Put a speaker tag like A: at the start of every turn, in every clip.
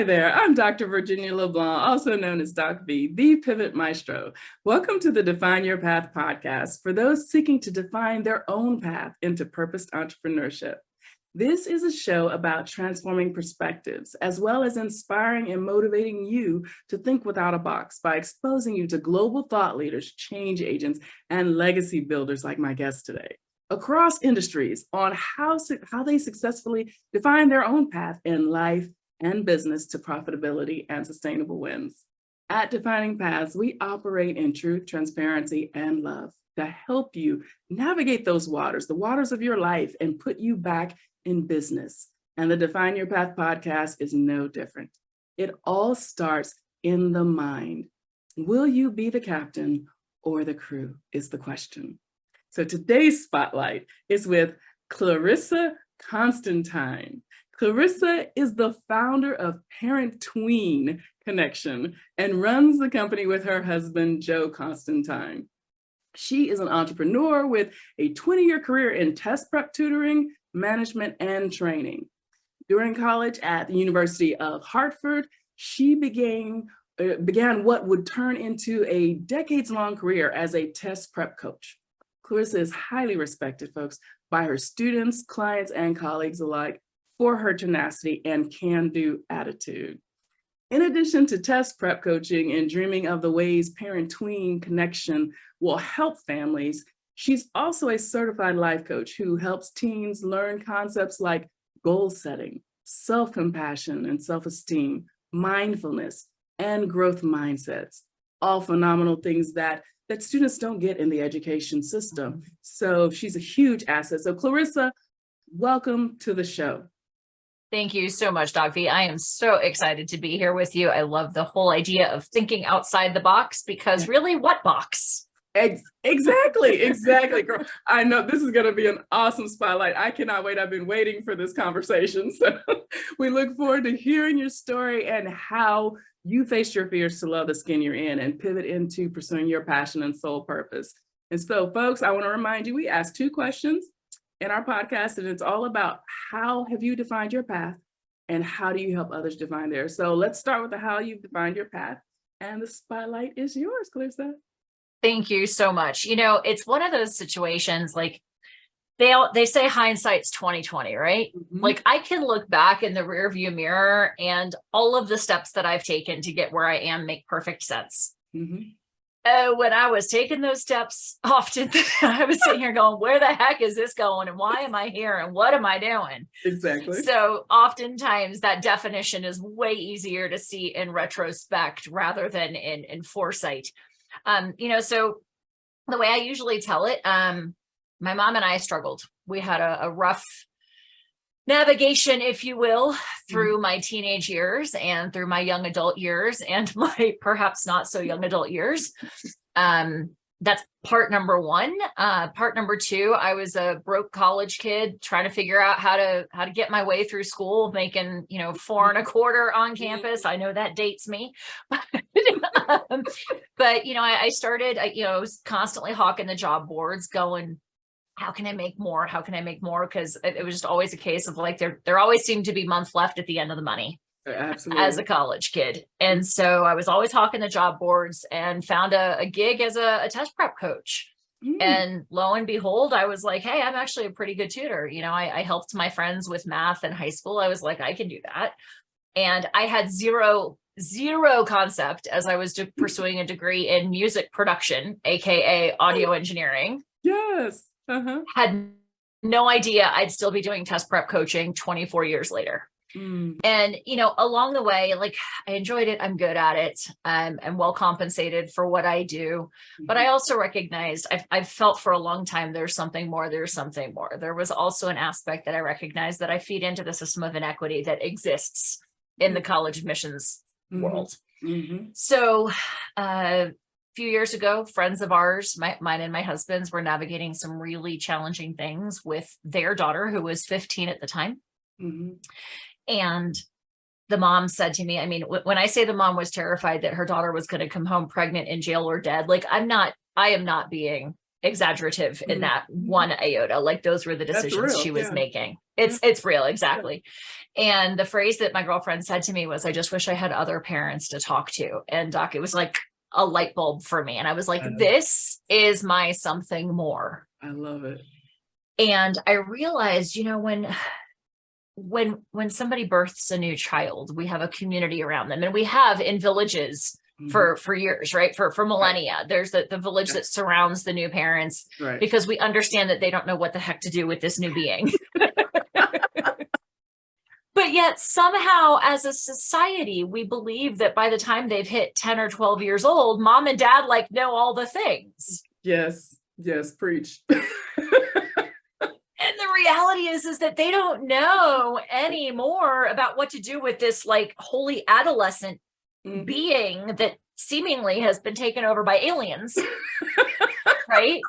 A: Hi there, I'm Dr. Virginia LeBlanc, also known as Doc V, the Pivot Maestro. Welcome to the Define Your Path podcast for those seeking to define their own path into purposed entrepreneurship. This is a show about transforming perspectives, as well as inspiring and motivating you to think without a box by exposing you to global thought leaders, change agents, and legacy builders like my guest today, across industries on how they successfully define their own path in life and business to profitability and sustainable wins. At Defining Paths, we operate in truth, transparency, and love to help you navigate those waters, the waters of your life, and put you back in business. And the Define Your Path podcast is no different. It all starts in the mind. Will you be the captain or the crew is the question. So today's spotlight is with Clarissa Constantine. Clarissa is the founder of Parent Tween Connection and runs the company with her husband, Joe Constantine. She is an entrepreneur with a 20-year career in test prep tutoring, management, and training. During college at the University of Hartford, she began what would turn into a decades-long career as a test prep coach. Clarissa is highly respected, folks, by her students, clients, and colleagues alike for her tenacity and can-do attitude. In addition to test prep coaching and dreaming of the ways Parent-Tween Connection will help families, she's also a certified life coach who helps teens learn concepts like goal setting, self-compassion and self-esteem, mindfulness, and growth mindsets, all phenomenal things that students don't get in the education system. So she's a huge asset. So Clarissa, welcome to the show.
B: Thank you so much, Doc V. I am so excited to be here with you. I love the whole idea of thinking outside the box because really, what box?
A: Exactly, girl. I know this is going to be an awesome spotlight. I cannot wait. I've been waiting for this conversation. So we look forward to hearing your story and how you faced your fears to love the skin you're in and pivot into pursuing your passion and soul purpose. And so, folks, I want to remind you, we ask 2 questions in our podcast, and it's all about how have you defined your path and how do you help others define theirs. So let's start with the how you've defined your path, and the spotlight is yours, Clarissa.
B: Thank you so much. You know, it's one of those situations like they say hindsight's 2020, right? Mm-hmm. Like I can look back in the rear view mirror and all of the steps that I've taken to get where I am make perfect sense. Mm-hmm. When I was taking those steps, often I was sitting here going, where the heck is this going? And why am I here? And what am I doing?
A: Exactly.
B: So oftentimes that definition is way easier to see in retrospect rather than in foresight. So the way I usually tell it, my mom and I struggled. We had a rough navigation, if you will, through my teenage years and through my young adult years and my perhaps not so young adult years. That's part number 1. Part number 2, I was a broke college kid trying to figure out how to get my way through school, making, $4.25 on campus. I know that dates me. But, I started, I was constantly hawking the job boards going, how can I make more? How can I make more? Because it was just always a case of like, there always seemed to be months left at the end of the money.
A: Absolutely.
B: As a college kid. And so I was always hawking the job boards and found a gig as a test prep coach. And lo and behold, I was like, hey, I'm actually a pretty good tutor. I helped my friends with math in high school. I was like, I can do that. And I had zero concept as I was pursuing a degree in music production, AKA audio engineering.
A: Yes.
B: Had no idea I'd still be doing test prep coaching 24 years later. And, along the way, like I enjoyed it. I'm good at it. I'm well compensated for what I do. But I also recognized I've felt for a long time, there's something more. There was also an aspect that I recognized that I feed into the system of inequity that exists in the college admissions world. So, few years ago, friends of ours, mine and my husband's, were navigating some really challenging things with their daughter, who was 15 at the time. And the mom said to me, I mean, when I say the mom was terrified that her daughter was going to come home pregnant, in jail, or dead, like I am not being exaggerative in that one iota. Like those were the decisions she was making. It's real. Exactly. And the phrase that my girlfriend said to me was, I just wish I had other parents to talk to. And Doc, it was like a light bulb for me. And I was like, this is my something more.
A: I love it.
B: And I realized, you know, when somebody births a new child, we have a community around them, and we have in villages for years, right? For millennia, there's the village that surrounds the new parents, because we understand that they don't know what the heck to do with this new being. But yet somehow as a society, we believe that by the time they've hit 10 or 12 years old, mom and dad like know all the things.
A: Yes. Preach.
B: And the reality is that they don't know any more about what to do with this like holy adolescent being that seemingly has been taken over by aliens. Right?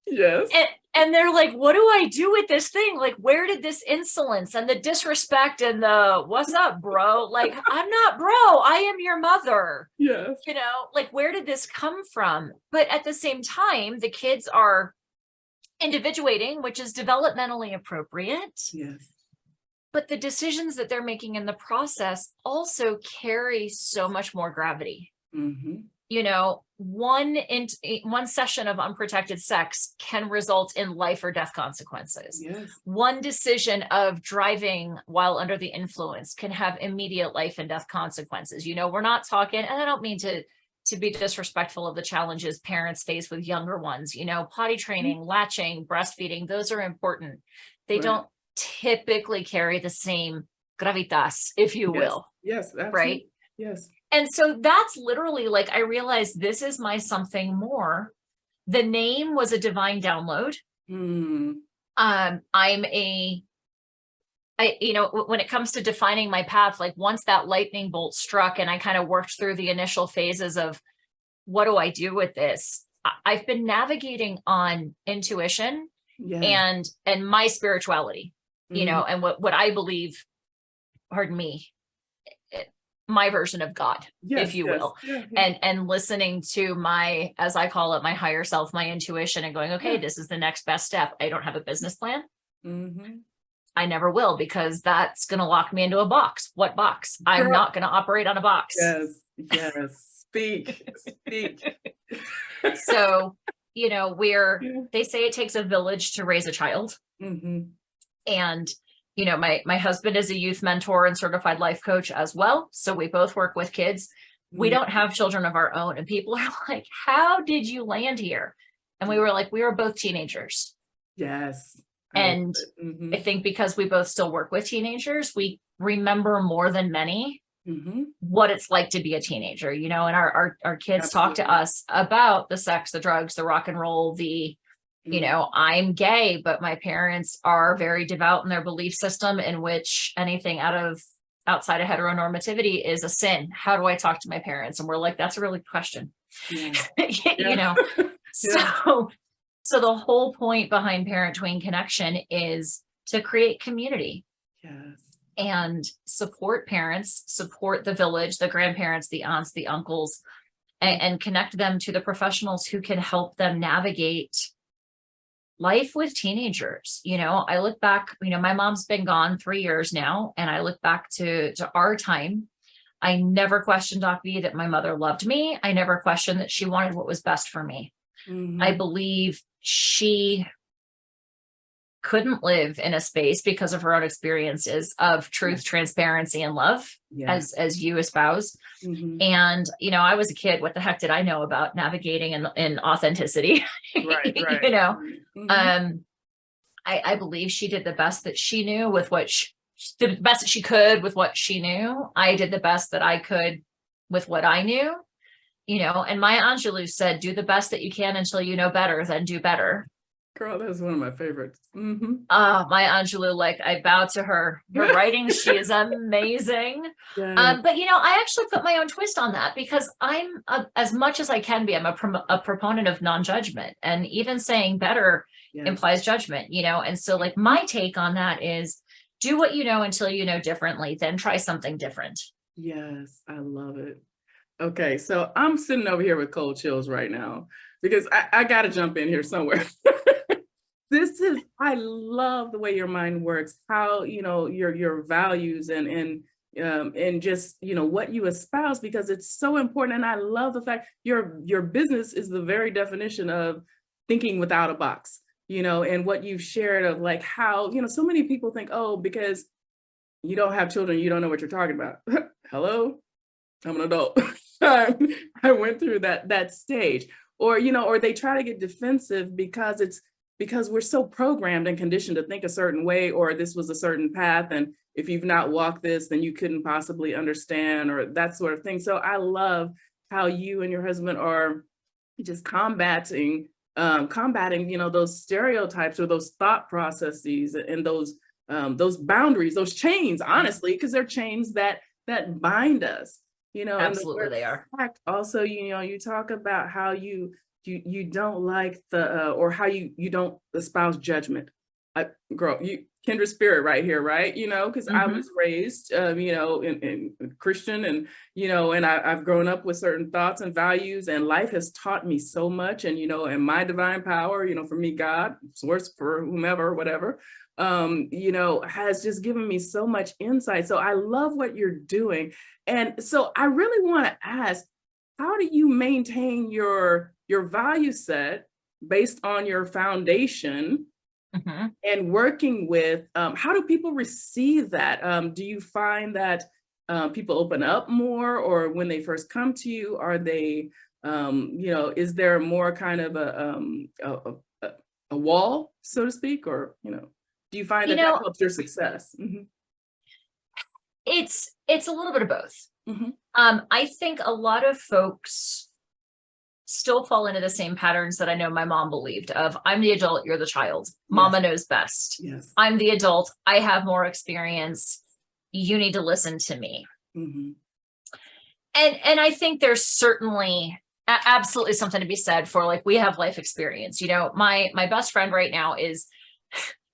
A: Yes.
B: And they're like, what do I do with this thing? Like, where did this insolence and the disrespect and the what's up, bro? Like, I'm not bro, I am your mother.
A: Yes.
B: You know, like, where did this come from? But at the same time, the kids are individuating, which is developmentally appropriate.
A: Yes.
B: But the decisions that they're making in the process also carry so much more gravity. You know, one session of unprotected sex can result in life or death consequences.
A: Yes.
B: One decision of driving while under the influence can have immediate life and death consequences. You know, we're not talking, and I don't mean to be disrespectful of the challenges parents face with younger ones, you know, potty training, latching, breastfeeding, those are important. They don't typically carry the same gravitas, if you will.
A: Yes, absolutely. Right? Yes.
B: And so that's literally like, I realized this is my something more. The name was a divine download. You know, when it comes to defining my path, like once that lightning bolt struck and I kind of worked through the initial phases of what do I do with this? I've been navigating on intuition and my spirituality, you know, and what I believe, pardon me, my version of God, if you will, and listening to my, as I call it, my higher self, my intuition, and going, okay, this is the next best step. I don't have a business plan. I never will, because that's going to lock me into a box. What box? I'm not going to operate on a box.
A: Yes. Speak.
B: So, you know, they say it takes a village to raise a child. And, you know, my husband is a youth mentor and certified life coach as well. So we both work with kids. We don't have children of our own. And people are like, how did you land here? And we were like, we were both teenagers.
A: Yes.
B: And I think because we both still work with teenagers, we remember more than many what it's like to be a teenager, you know, and our kids talk to us about the sex, the drugs, the rock and roll, the, you know, I'm gay, but my parents are very devout in their belief system, in which anything outside of heteronormativity is a sin. How do I talk to my parents? And we're like, that's a really good question. You know, so the whole point behind Parent Tween Connection is to create community and support parents, support the village, the grandparents, the aunts, the uncles, and connect them to the professionals who can help them navigate life with teenagers. You know, I look back, you know, my mom's been gone 3 years now, and I look back to our time. I never questioned Doc V that my mother loved me. I never questioned that she wanted what was best for me. I believe she couldn't live in a space because of her own experiences of truth, transparency, and love, as you espouse. And, you know, I was a kid. What the heck did I know about navigating in authenticity? You know, I believe she did the best that she knew with what she did, the best that she could with what she knew. I did the best that I could with what I knew. You know, and Maya Angelou said, do the best that you can until you know better, then do better.
A: Girl, that's one of my favorites.
B: Maya Angelou, like, I bow to her. Her writing, she is amazing. But, you know, I actually put my own twist on that, because I'm, as much as I can be, I'm a proponent of non-judgment. And even saying better implies judgment, you know. And so, like, my take on that is do what you know until you know differently, then try something different.
A: Yes, I love it. Okay, so I'm sitting over here with cold chills right now because I got to jump in here somewhere. I love the way your mind works, how, your values and just, what you espouse, because it's so important. And I love the fact your business is the very definition of thinking without a box, and what you've shared of like how, so many people think, oh, because you don't have children, you don't know what you're talking about. Hello, I'm an adult. I went through that stage, or they try to get defensive because we're so programmed and conditioned to think a certain way, or this was a certain path, and if you've not walked this, then you couldn't possibly understand, or that sort of thing. So I love how you and your husband are just combating, those stereotypes or those thought processes and those boundaries, those chains, honestly, because they're chains that bind us, and the
B: Absolutely,
A: word
B: they are.
A: fact also, you talk about how you don't like or how you don't espouse judgment. Girl, you kindred spirit right here, right? Because I
B: Mhm.
A: was raised, in Christian, and and I've grown up with certain thoughts and values, and life has taught me so much. And and my divine power, for me, God, source, for whomever, whatever, has just given me so much insight. So I love what you're doing, and so I really want to ask, how do you maintain your value set based on your foundation
B: Mhm.
A: and working with, how do people receive that? Do you find that people open up more, or when they first come to you, are they, is there more kind of a wall, so to speak, or, do you find
B: You
A: that
B: know,
A: helps your success?
B: it's a little bit of both.
A: Mhm.
B: I think a lot of folks still fall into the same patterns that I know my mom believed of: I'm the adult, you're the child.
A: Yes,
B: Mama knows best.
A: yes.
B: I'm the adult, I have more experience. You need to listen to me.
A: Mhm.
B: And I think there's certainly absolutely something to be said for, like, we have life experience. My best friend right now is,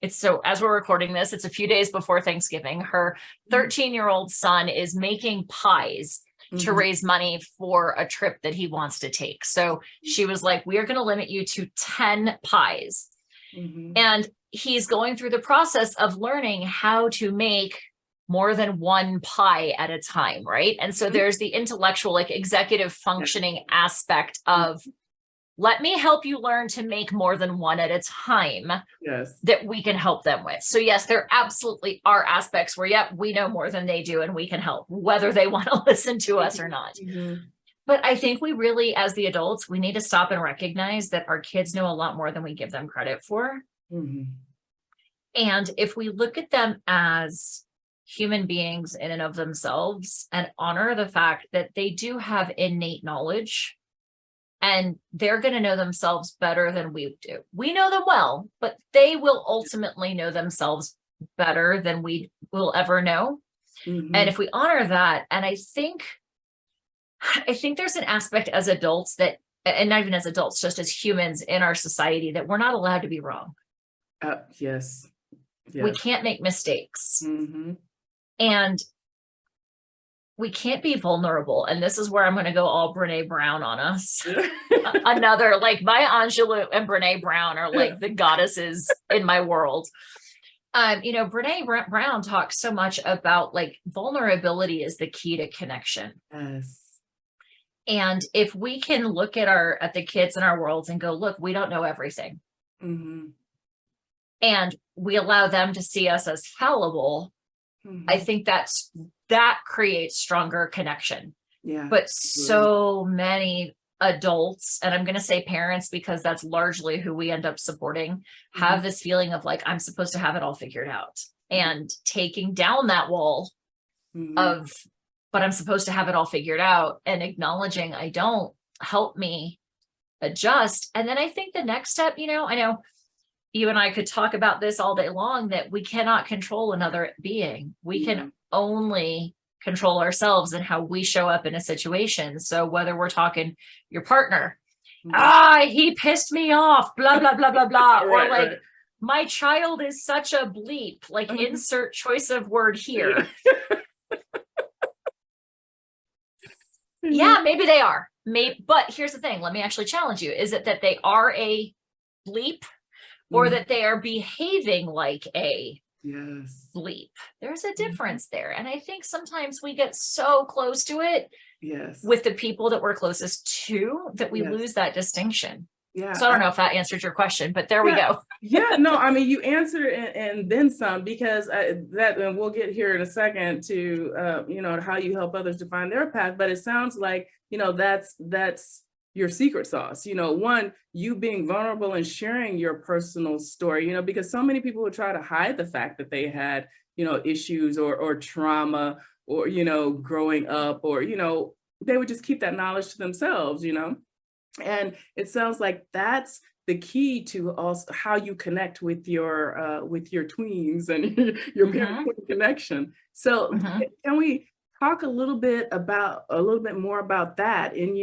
B: it's so, as we're recording this, it's a few days before Thanksgiving. Her 13-year-old son is making pies to
A: Mhm.
B: raise money for a trip that he wants to take. So she was like, we are going to limit you to 10 pies.
A: Mhm.
B: And he's going through the process of learning how to make more than one pie at a time, right? And so
A: Mhm.
B: there's the intellectual, like, executive
A: Yes.
B: functioning aspect of, let me help you learn to make more than one at a time
A: Yes.
B: that we can help them with. So yes, there absolutely are aspects where, yep, we know more than they do and we can help, whether they want to listen to us or not.
A: Mhm.
B: But I think we really, as the adults, we need to stop and recognize that our kids know a lot more than we give them credit for.
A: Mhm.
B: And if we look at them as human beings in and of themselves and honor the fact that they do have innate knowledge, and they're going to know themselves better than we do. We know them well, but they will ultimately know themselves better than we will ever know. And
A: Mhm.
B: if we honor that, and I think there's an aspect as adults that, and not even as adults, just as humans in our society, that we're not allowed to be wrong.
A: Yes.
B: We
A: Yes.
B: can't make mistakes,
A: Mhm.
B: and we can't be vulnerable. And this is where I'm going to go all Brene Brown on us. Another, like, Maya Angelou and Brene Brown are like the goddesses in my world. Brene Brown talks so much about, like, vulnerability is the key to connection.
A: Yes.
B: And if we can look at the kids in our worlds and go, look, we don't know everything,
A: Mhm.
B: and we allow them to see us as fallible, I
A: Mhm.
B: think that creates stronger connection.
A: Yeah.
B: But
A: Absolutely.
B: so many adults, and I'm going to say parents because that's largely who we end up supporting,
A: Mhm.
B: have this feeling of, like, I'm supposed to have it all figured out, and taking down that wall
A: Mhm.
B: of, but I'm supposed to have it all figured out, and acknowledging I don't, help me adjust. And then I think the next step, I know you and I could talk about this all day long, that we cannot control another being. We can
A: Yeah.
B: only control ourselves and how we show up in a situation. So whether we're talking your partner,
A: Mhm.
B: he pissed me off, blah, blah, blah, blah, blah, or
A: Right,
B: like,
A: right.
B: my child is such a bleep, like,
A: Mhm.
B: insert choice of word
A: Yeah.
B: here. Yeah, maybe they are. Maybe, but here's the thing. Let me actually challenge you. Is it that they are a bleep or that they are behaving like a
A: Yes.
B: bleep? There's a
A: Mhm.
B: difference there. And I think sometimes we get so close to it
A: Yes.
B: with the people that we're closest to that we
A: Yes.
B: lose that distinction.
A: Yeah.
B: So I don't know if that answered your question, but there we
A: Yeah.
B: go.
A: Yeah, no, I mean, you answered it and then some, because and we'll get here in a second to, how you help others define their path. But it sounds like, that's your secret sauce. One, you being vulnerable and sharing your personal story, because so many people would try to hide the fact that they had, issues or trauma or, growing up, or, they would just keep that knowledge to themselves. And it sounds like that's the key to also how you connect with your tweens and your parent-tween connection. So can we talk a little bit more about that? And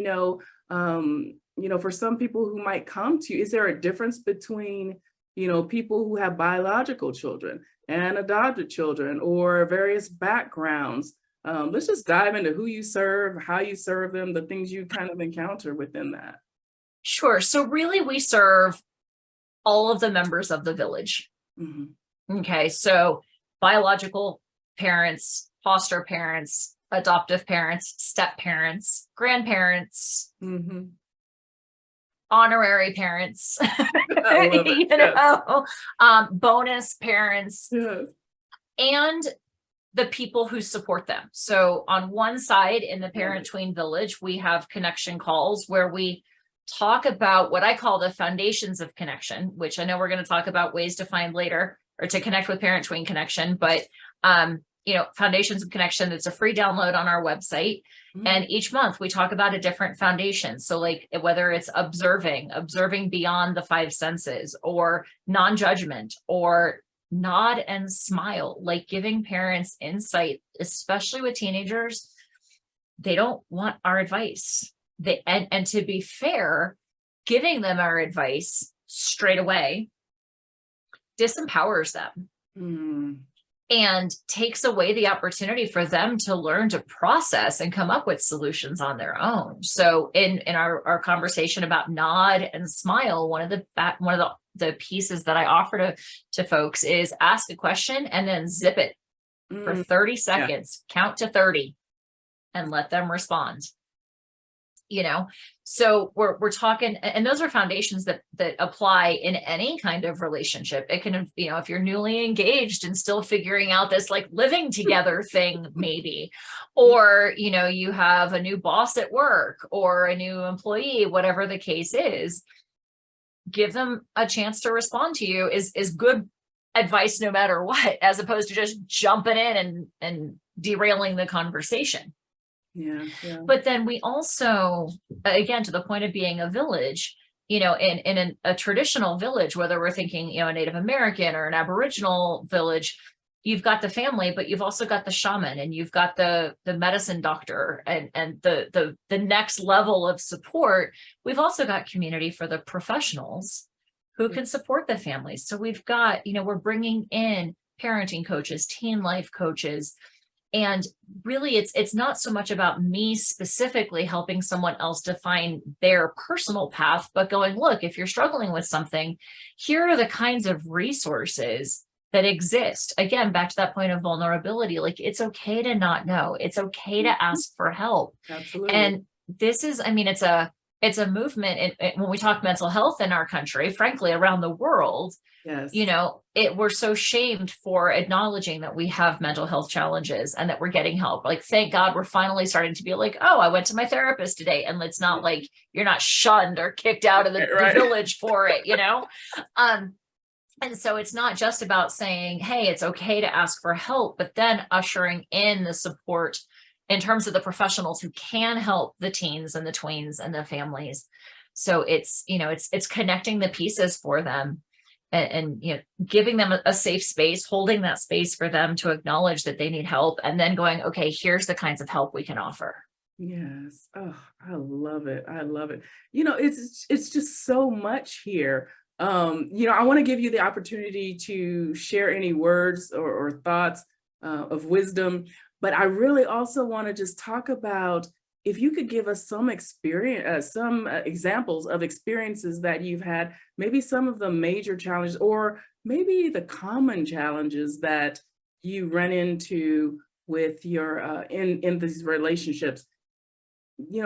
A: for some people who might come to you, is there a difference between people who have biological children and adopted children or various backgrounds? Let's just dive into who you serve, how you serve them, the things you kind of encounter within that.
B: Sure. So really we serve all of the members of the village. Okay. So biological parents, foster parents, adoptive parents, step parents, grandparents, honorary parents,
A: I love it.
B: bonus parents,
A: Yes.
B: and the people who support them. So on one side in the parent-tween village, we have connection calls where we talk about what I call the foundations of connection, which I know we're going to talk about ways to find later or to connect with parent-tween connection. But, foundations of connection, it's a free download on our website. And each month we talk about a different foundation. So like whether it's observing beyond the five senses, or non-judgment, or nod and smile, like giving parents insight, especially with teenagers. They don't want our advice. And to be fair, giving them our advice straight away disempowers them and takes away the opportunity for them to learn to process and come up with solutions on their own. So in our conversation about nod and smile, one of the pieces that I offer to folks is ask a question and then zip it for 30 seconds, count to 30 and let them respond. So we're talking, and those are foundations that apply in any kind of relationship. It can, if you're newly engaged and still figuring out this like living together thing, maybe, or, you have a new boss at work or a new employee, whatever the case is, give them a chance to respond to you is good advice no matter what, as opposed to just jumping in and derailing the conversation.
A: Yeah.
B: But then we also, again, to the point of being a village, in a traditional village, whether we're thinking, a Native American or an Aboriginal village, you've got the family, but you've also got the shaman, and you've got the medicine doctor, and the next level of support. We've also got community for the professionals who can support the families. So we've got, we're bringing in parenting coaches, teen life coaches. And really, it's not so much about me specifically helping someone else define their personal path, but going, look, if you're struggling with something, here are the kinds of resources that exist. Again, back to that point of vulnerability, like it's okay to not know. It's okay to ask for help.
A: Absolutely.
B: And this is, it's a movement. When we talk mental health in our country, frankly, around the world,
A: yes,
B: we're so shamed for acknowledging that we have mental health challenges and that we're getting help. Like, thank God we're finally starting to be like, oh, I went to my therapist today. And it's not like you're not shunned or kicked out of the village for it, And so it's not just about saying, hey, it's okay to ask for help, but then ushering in the support in terms of the professionals who can help the teens and the tweens and the families. So it's connecting the pieces for them and giving them a safe space, holding that space for them to acknowledge that they need help, and then going, okay, here's the kinds of help we can offer.
A: Yes. Oh, I love it. I love it. It's just so much here. I want to give you the opportunity to share any words or thoughts of wisdom, but I really also want to just talk about, if you could give us some experience, some examples of experiences that you've had, maybe some of the major challenges, or maybe the common challenges that you run into with your in these relationships,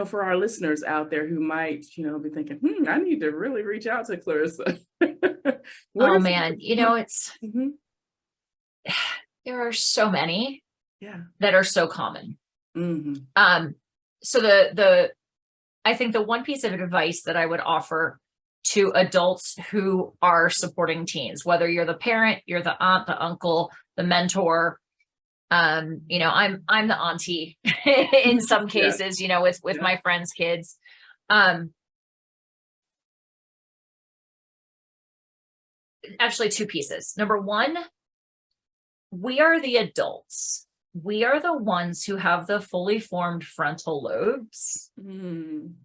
A: for our listeners out there who might, be thinking, I need to really reach out to Clarissa. What
B: Oh
A: are
B: man, it's
A: Mhm.
B: there are so many
A: Yeah.
B: that are so common.
A: Hmm.
B: So I think the one piece of advice that I would offer to adults who are supporting teens, whether you're the parent, you're the aunt, the uncle, the mentor, I'm the auntie in some
A: Yeah.
B: cases, with
A: Yeah.
B: my friends' kids. Actually, two pieces. Number one, we are the adults. We are the ones who have the fully formed frontal lobes,
A: Mm.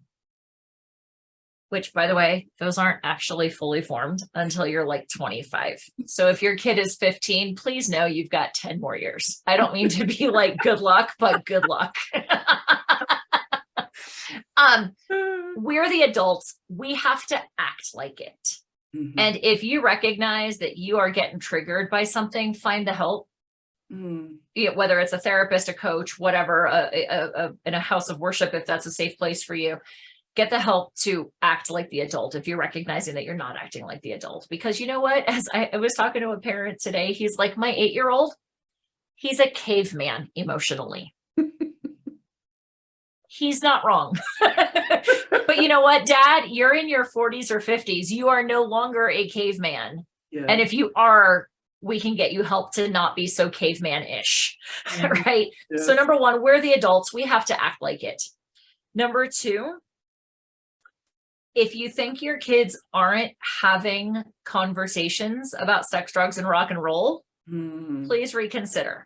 B: which, by the way, those aren't actually fully formed until you're like 25. So if your kid is 15, please know you've got 10 more years. I don't mean to be like good luck, but good luck. We're the adults. We have to act like it.
A: Mhm.
B: And if you recognize that you are getting triggered by something, find the help.
A: Mm.
B: Whether it's a therapist, a coach, whatever, in a house of worship, if that's a safe place for you, get the help to act like the adult if you're recognizing that you're not acting like the adult. Because you know what? As I was talking to a parent today, he's like, my 8-year-old, he's a caveman emotionally. He's not wrong. But you know what, Dad? You're in your 40s or 50s. You are no longer a caveman.
A: Yeah.
B: And if you are, we can get you help to not be so caveman-ish, right?
A: Yes.
B: So number one, we're the adults. We have to act like it. Number two, if you think your kids aren't having conversations about sex, drugs, and rock and roll, please reconsider.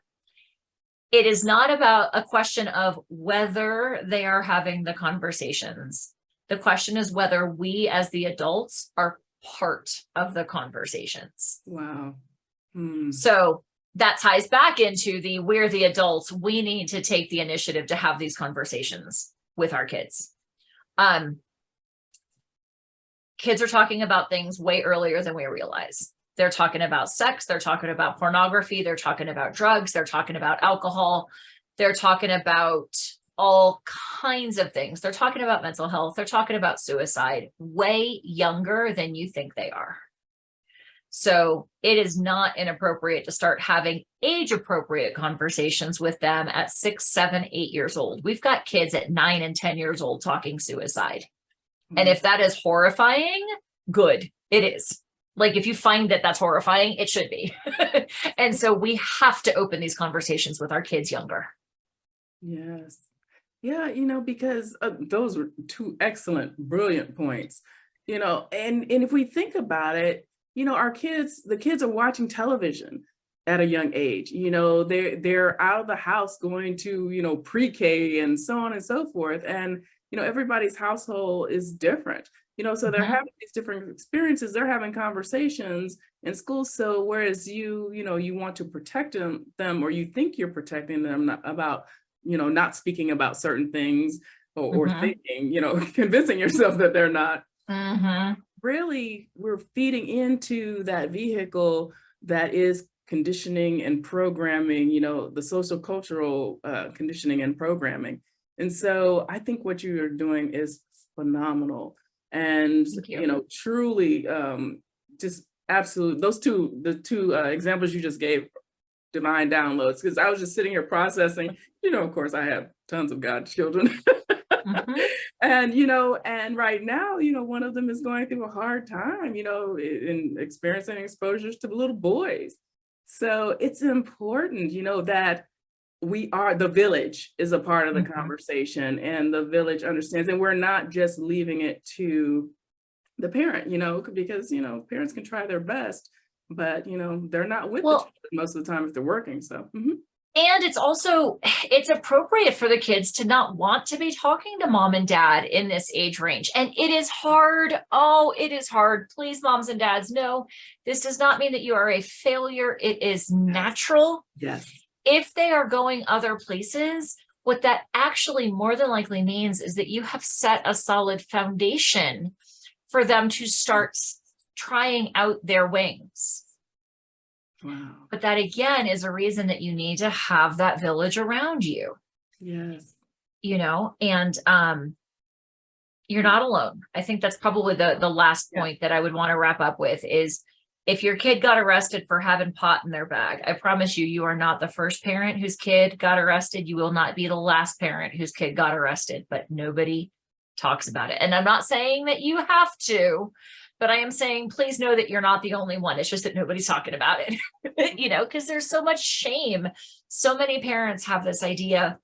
B: It is not about a question of whether they are having the conversations. The question is whether we as the adults are part of the conversations.
A: Wow.
B: So that ties back into we're the adults. We need to take the initiative to have these conversations with our kids. Kids are talking about things way earlier than we realize. They're talking about sex. They're talking about pornography. They're talking about drugs. They're talking about alcohol. They're talking about all kinds of things. They're talking about mental health. They're talking about suicide way younger than you think they are. So it is not inappropriate to start having age-appropriate conversations with them at 6, 7, 8 years old. We've got kids at 9 and 10 years old talking suicide. And if that is horrifying, good, it is. Like, if you find that that's horrifying, it should be. And so we have to open these conversations with our kids younger.
A: Yes. Yeah, because those were two excellent, brilliant points. And if we think about it, the kids are watching television at a young age. They're out of the house going to, pre-K and so on and so forth. And, everybody's household is different. So they're having these different experiences, they're having conversations in school. So whereas you want to protect them, or you think you're protecting them about, not speaking about certain things, or thinking, convincing yourself that they're not. Really, we're feeding into that vehicle that is conditioning and programming, the social cultural conditioning and programming. And so I think what you are doing is phenomenal. And, truly just absolute, the two examples you just gave, divine downloads, because I was just sitting here processing, of course I have tons of God's children. And, and right now, one of them is going through a hard time, in experiencing exposures to little boys. So it's important, that the village is a part of the conversation, and the village understands, and we're not just leaving it to the parent, because, parents can try their best, but, they're not with the children most of the time if they're working. So.
B: And it's appropriate for the kids to not want to be talking to mom and dad in this age range. And it is hard. Oh, it is hard. Please, moms and dads, no, this does not mean that you are a failure. It is natural.
A: Yes.
B: If they are going other places, what that actually more than likely means is that you have set a solid foundation for them to start trying out their wings.
A: Wow.
B: But that again is a reason that you need to have that village around you.
A: Yes.
B: And you're not alone. I think that's probably the last point that I would want to wrap up with is, if your kid got arrested for having pot in their bag, I promise you, you are not the first parent whose kid got arrested. You will not be the last parent whose kid got arrested, but nobody talks about it. And I'm not saying that you have to, but I am saying, please know that you're not the only one. It's just that nobody's talking about it, because there's so much shame. So many parents have this idea.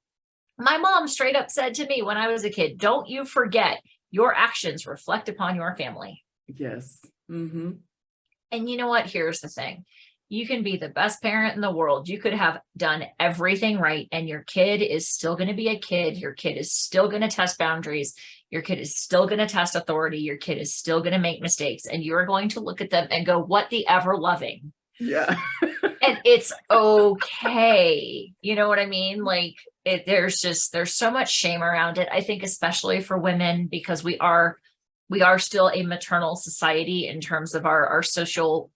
B: My mom straight up said to me when I was a kid, don't you forget your actions reflect upon your family.
A: Yes. Mm-hmm.
B: And you know what? Here's the thing. You can be the best parent in the world. You could have done everything right, and your kid is still going to be a kid. Your kid is still going to test boundaries. Your kid is still going to test authority. Your kid is still going to make mistakes. And you're going to look at them and go, what the ever loving?
A: Yeah.
B: And it's okay. You know what I mean? Like, there's so much shame around it. I think especially for women, because we are still a maternal society in terms of our social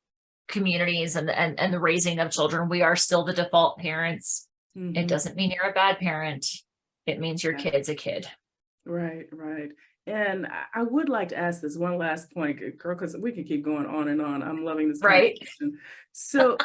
B: communities and the raising of children. We are still the default parents.
A: Mm-hmm.
B: It doesn't mean you're a bad parent. It means your kid's a kid.
A: Right. And I would like to ask this one last point, girl, because we can keep going on and on. I'm loving this conversation. So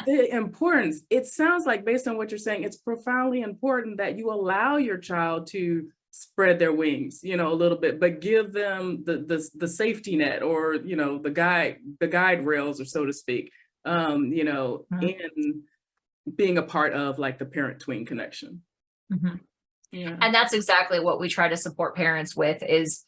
A: the importance, it sounds like, based on what you're saying, it's profoundly important that you allow your child to spread their wings, a little bit, but give them the safety net, or, the guide rails, or so to speak,
B: Mm-hmm.
A: in being a part of like the parent-tween connection.
B: Mm-hmm.
A: Yeah.
B: And that's exactly what we try to support parents with is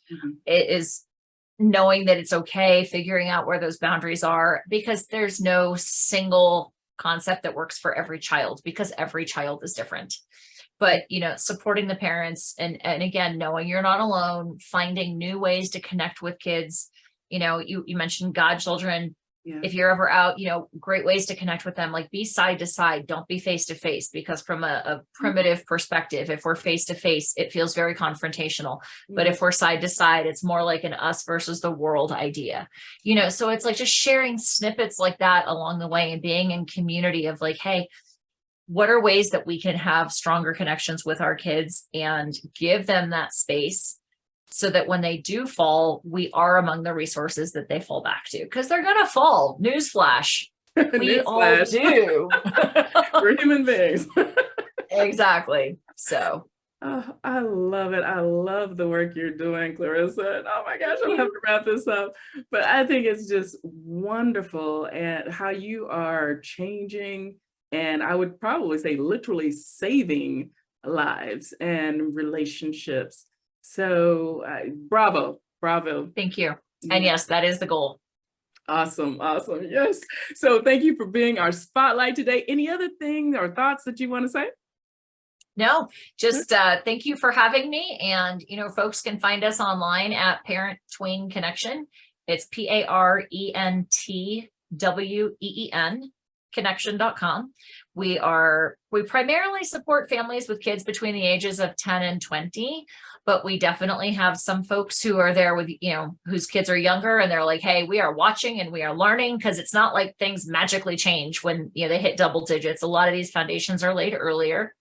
B: knowing that it's okay, figuring out where those boundaries are, because there's no single concept that works for every child, because every child is different. But, supporting the parents and again, knowing you're not alone, finding new ways to connect with kids. You mentioned godchildren.
A: Yeah.
B: If you're ever out, great ways to connect with them, like be side to side, don't be face to face, because from a primitive perspective, if we're face to face, it feels very confrontational. But if we're side to side, it's more like an us versus the world idea, so it's like just sharing snippets like that along the way and being in community of like, hey, what are ways that we can have stronger connections with our kids and give them that space, so that when they do fall, we are among the resources that they fall back to, because they're going to fall. Newsflash. We all do.
A: We're human beings.
B: Exactly. So.
A: Oh, I love it. I love the work you're doing, Clarissa. And oh my gosh, I'll have to wrap this up. But I think it's just wonderful, and how you are changing, and I would probably say literally saving lives and relationships. So bravo.
B: Thank you. And yes, that is the goal.
A: Awesome. Yes. So thank you for being our spotlight today. Any other things or thoughts that you want to say?
B: No, just thank you for having me. And, folks can find us online at Parent Tween Connection. It's PARENTWEEN connection.com. We primarily support families with kids between the ages of 10 and 20, but we definitely have some folks who are there with, whose kids are younger, and they're like, hey, we are watching and we are learning, because it's not like things magically change when, they hit double digits. A lot of these foundations are laid earlier.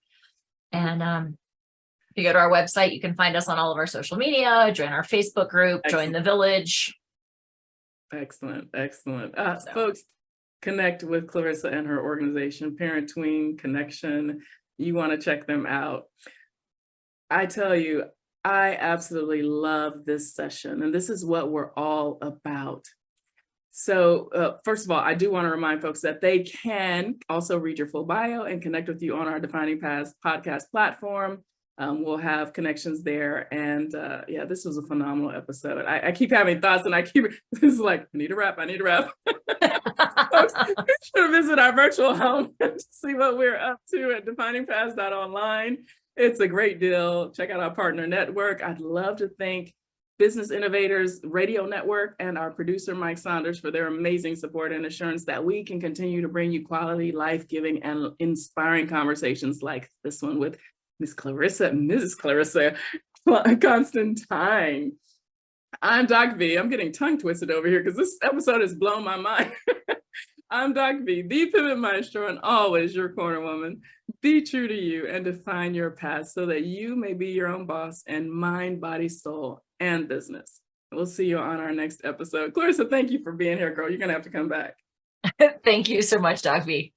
B: And if you go to our website, you can find us on all of our social media, join our Facebook group, join the village.
A: Excellent. Folks, connect with Clarissa and her organization, Parent Tween Connection. You want to check them out. I tell you, I absolutely love this session, and this is what we're all about. So first of all, I do want to remind folks that they can also read your full bio and connect with you on our Defining Paths podcast platform. We'll have connections there. And this was a phenomenal episode. I keep having thoughts, and this is like, I need to wrap. Folks, be sure to visit our virtual home to see what we're up to at definingpaths.online. It's a great deal. Check out our partner network. I'd love to thank Business Innovators Radio Network and our producer, Mike Saunders, for their amazing support and assurance that we can continue to bring you quality, life-giving, and inspiring conversations like this one with Mrs. Clarissa Constantine. I'm Doc V. I'm getting tongue twisted over here because this episode has blown my mind. I'm Doc V, the pivot maestro, and always your corner woman. Be true to you and define your path so that you may be your own boss in mind, body, soul, and business. We'll see you on our next episode. Clarissa, thank you for being here, girl. You're going to have to come back.
B: Thank you so much, Doc V.